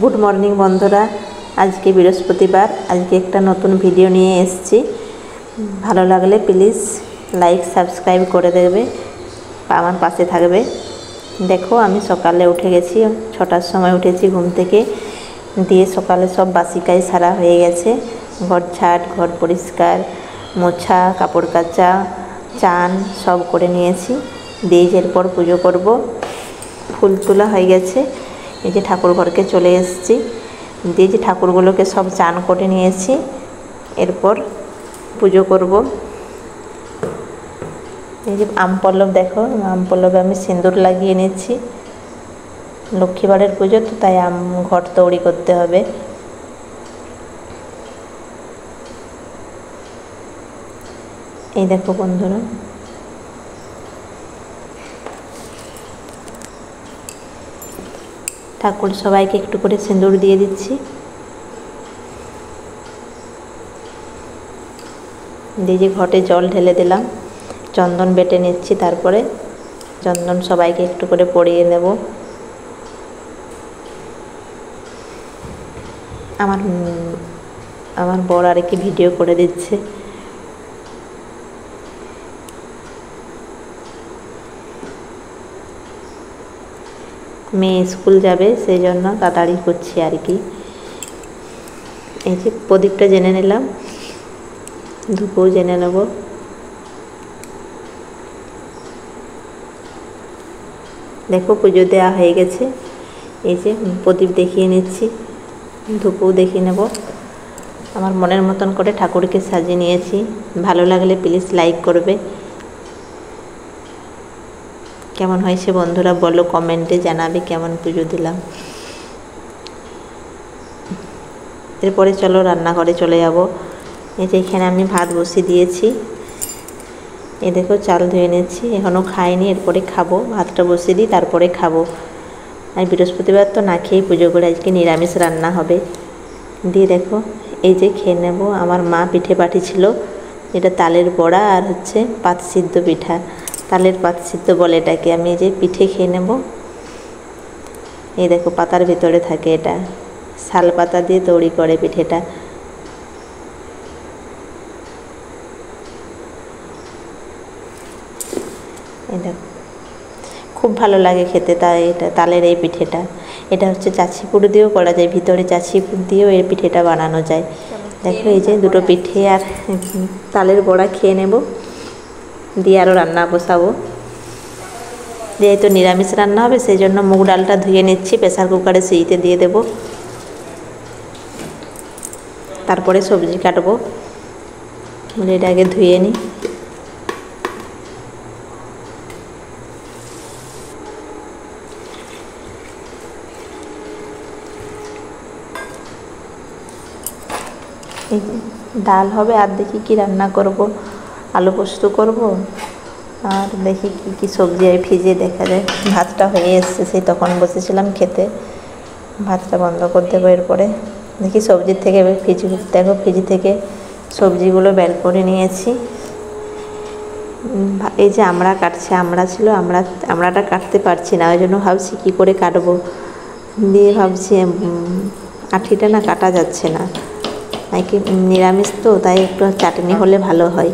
Good morning बंधुरा आज के बृहस्पतिवार आज के एक नतून भिडियो निये एसेछि भालो लागले प्लिज लाइक सबस्क्राइब करे देबे आमार पाशे थाकबे। देखो आमी सकाले उठे गेছি 6टार समय उठेছি घुम থেকে দিয়ে सकाले सब बासी काज सारा হয়ে গেছে घर झाट घर परिष्कार मोछा कापड़ काचा चान सब করে নিয়েছি দিয়ে এরপর পুজো করব ফুল তোলা হয়ে গেছে। এই যে ঠাকুর ঘরকে চলে এসেছি দিয়ে যে ঠাকুরগুলোকে সব চান করে নিয়েছি এরপর পুজো করব। এই যে আম পল্লব দেখো আম পল্লবে আমি সিঁদুর লাগিয়ে নিয়েছি লক্ষ্মীবারের পুজো তো তাই আম ঘর তৈরি করতে হবে। এই দেখো বন্ধুরা ঠাকুর সবাইকে একটু করে সিঁদুর দিয়ে দিচ্ছি দিয়ে যে ঘটে জল ঢেলে দিলাম চন্দন বেটে নিচ্ছি তারপরে চন্দন সবাইকে একটু করে পরিয়ে দেব। আমার বড় আর কি ভিডিও করে দিচ্ছে। মেয়ে স্কুল যাবে সেই জন্য তাড়াতাড়ি করছি আর কি। এই যে প্রদীপটা জেনে নিলাম ধূপও জেনে নেব। দেখো পুজো দেওয়া হয়ে গেছে এই যে প্রদীপ দেখিয়ে নিচ্ছি ধূপও দেখিয়ে নেব। আমার মনের মতন করে ঠাকুরকে সাজিয়ে নিয়েছি ভালো লাগলে প্লিজ লাইক করবে। কেমন হয়েছে বন্ধুরা বলো কমেন্টে জানাবে কেমন পুজো দিলাম। এরপরে চলো রান্নাঘরে চলে যাব। এই যে এখানে আমি ভাত বসিয়ে দিয়েছি এই দেখো চাল ধুয়ে নিয়েছি এখনও খাইনি এরপরে খাবো ভাতটা বসিয়ে দিই তারপরে খাবো। আর বৃহস্পতিবার তো না খেয়েই পুজো করে আজকে নিরামিষ রান্না হবে। দিয়ে দেখো এই যে খেয়ে নেব। আমার মা পিঠে পাঠিয়েছিল এটা তালের বড়া আর হচ্ছে পাত সিদ্ধ পিঠা তালের পাত সিদ্ধ বলে এটাকে। আমি এই যে পিঠে খেয়ে নেব। এই দেখো পাতার ভিতরে থাকে এটা শাল পাতা দিয়ে তৈরি করে পিঠেটা। এই দেখো খুব ভালো লাগে খেতে তাই এটা তালের এই পিঠেটা। এটা হচ্ছে চাচি পুর দিয়েও করা যায় ভিতরে চাচি পুর দিয়েও এই পিঠেটা বানানো যায়। দেখো এই যে দুটো পিঠে আর তালের বড়া খেয়ে নেব দিয়ে আরও রান্না বসাবো। যেহেতু নিরামিষ রান্না হবে সেই জন্য মুগ ডালটা ধুয়ে নিচ্ছি প্রেসার কুকারে সিটিতে দিয়ে দেব তারপরে সবজি কাটবো এটা আগে ধুয়ে নিই। ডাল হবে আর দেখি কি রান্না করব আলু পোস্ত করব আর দেখি কি কি সবজি আর ফ্রিজে দেখা যায়। ভাতটা হয়ে এসছে সেই তখন বসেছিলাম খেতে ভাতটা বন্ধ করে দেবো। এরপরে দেখি সবজির থেকে ফ্রিজ দেখো ফ্রিজ থেকে সবজিগুলো বের করে নিয়েছি। এই যে আমরা কাটছে আমরা ছিল আমরাটা কাটতে পারছি না ওই জন্য ভাবছি কী করে কাটবো দিয়ে ভাবছি আঠিটা না কাটা যাচ্ছে না নাকি নিরামিষ তো তাই একটু চাটনি হলে ভালো হয়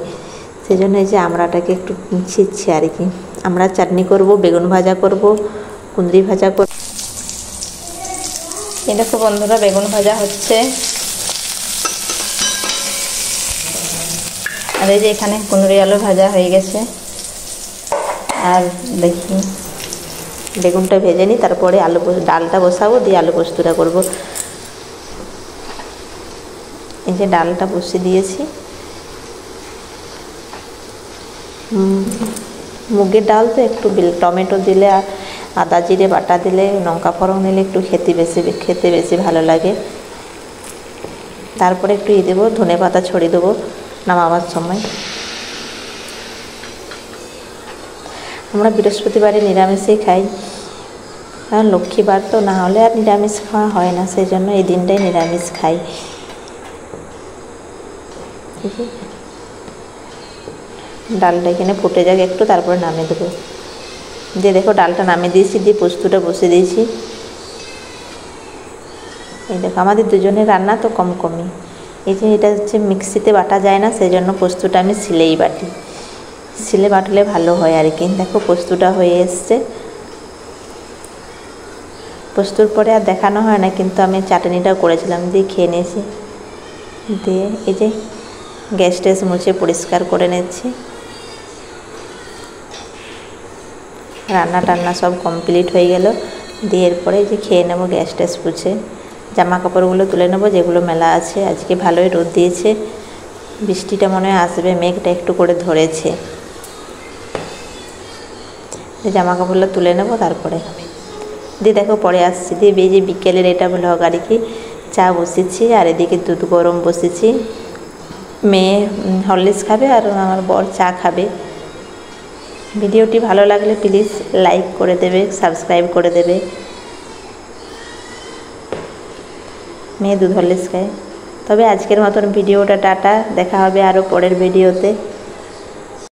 সেই জন্য এই যে আমড়াটাকে একটু ছিঁড়ছি আর কি। আমরা চাটনি করব বেগুন ভাজা করব কুঁদরি ভাজা করব। এই দেখো বন্ধুরা বেগুন ভাজা হচ্ছে আর এই যে এখানে কুঁদরি আলু ভাজা হয়ে গেছে। আর দেখি বেগুনটা ভেজে নিই তারপরে ডালটা বসাবো দিয়ে আলু পোস্তটা করব। এই যে ডালটা বসিয়ে দিয়েছি মুগের ডাল তো একটু টমেটো দিলে আর আদা জিরে বাটা দিলে লঙ্কা ফোড়ন দিলে একটু খেতে বেশি ভালো লাগে। তারপরে একটু দেবো ধনে পাতা ছড়িয়ে দেবো নামাবার সময়। আমরা বৃহস্পতিবারে নিরামিষই খাই কারণ লক্ষ্মীবার তো না হলে আর নিরামিষ খাওয়া হয় না সেই জন্য এই দিনটাই নিরামিষ খাই। ডালটা এখানে ফুটে যাক একটু তারপরে নামিয়ে দেবো দিয়ে দেখো ডালটা নামিয়ে দিয়েছি দিয়ে পোস্তটা বসিয়ে দিয়েছি। এই দেখো আমাদের দুজনের রান্না তো কম কমই। এই যে এটা হচ্ছে মিক্সিতে বাটা যায় না, সেই জন্য পোস্তটা আমি শিলেই বাটি। শিলে বাটলে ভালো হয় আর কি। দেখো পোস্তটা হয়ে এসছে। পোস্তর পরে আর দেখানো হয় না, কিন্তু আমি চাটনিটাও করেছিলাম, দিয়ে খেয়ে নিয়েছি। দিয়ে এই যে গ্যাস ট্যাস মুছে পরিষ্কার করে নিচ্ছি। রান্না টান্না সব কমপ্লিট হয়ে গেল। দিয়ে এরপরে যে খেয়ে নেবো গ্যাস ট্যাস মুছে। জামা কাপড়গুলো তুলে নেবো যেগুলো মেলা আছে। আজকে ভালোই রোদ দিয়েছে, বৃষ্টিটা মনে হয় আসবে, মেঘটা একটু করে ধরেছে। জামা কাপড়গুলো তুলে নেবো তারপরে দিয়ে দেখো পরে আসছি। দিয়ে বেজে বিকেলের এটা ব্লগ আর কি। চা বসেছি আর এদিকে দুধ গরম বসেছি। মেয়ে হরলিক্স খাবে আর আমার বর চা খাবে। ভিডিওটি ভালো লাগলে প্লিজ লাইক করে দেবে, সাবস্ক্রাইব করে দেবে। মেয়ে দুধ হরলিক্স খায়। তবে আজকের মতন ভিডিওটা টাটা, দেখা হবে আরও পরের ভিডিওতে।